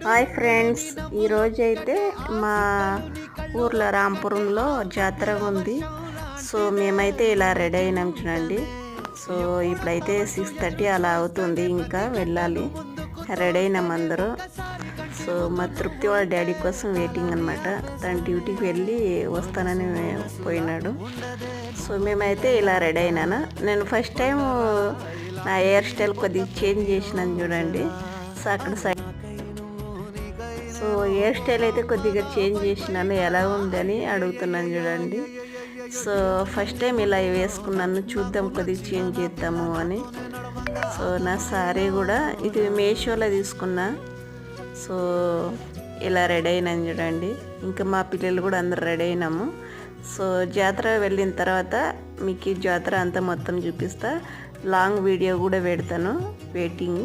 Hi friends, ఈరోజు అయితే మా ఊర్లో రాంపురంలో జాతర ఉంది. సో మేమైతే ఇలా రెడీ అయినాం చూడండి. సో ఇప్పుడైతే 6:30 అలా అవుతుంది, ఇంకా వెళ్ళాలి. రెడీ అయినాం అందరూ. సో మా తృప్తి వాళ్ళ డాడీ కోసం వెయిటింగ్ అనమాట. తన డ్యూటీకి వెళ్ళి వస్తానని పోయినాడు. సో మేమైతే ఇలా రెడీ అయినాను. నేను ఫస్ట్ టైం నా హెయిర్ స్టైల్ కొద్దిగా చేంజ్ చేసినాను చూడండి. సో అక్కడ సో హెయిర్ స్టైల్ అయితే కొద్దిగా చేంజ్ చేసినాను, ఎలా ఉందని అడుగుతున్నాను చూడండి. సో ఫస్ట్ టైం ఇలా వేసుకున్నాను, చూద్దాం కొద్దిగా చేంజ్ చేద్దాము అని. సో నా సారీ కూడా ఇది మీషోలో తీసుకున్నా. సో ఇలా రెడీ అయినాను చూడండి. ఇంకా మా పిల్లలు కూడా అందరు రెడీ అయినాము. సో జాతర వెళ్ళిన తర్వాత మీకు ఈ జాతర అంతా మొత్తం చూపిస్తా. లాంగ్ వీడియో కూడా పెడతాను, వెయిటింగ్.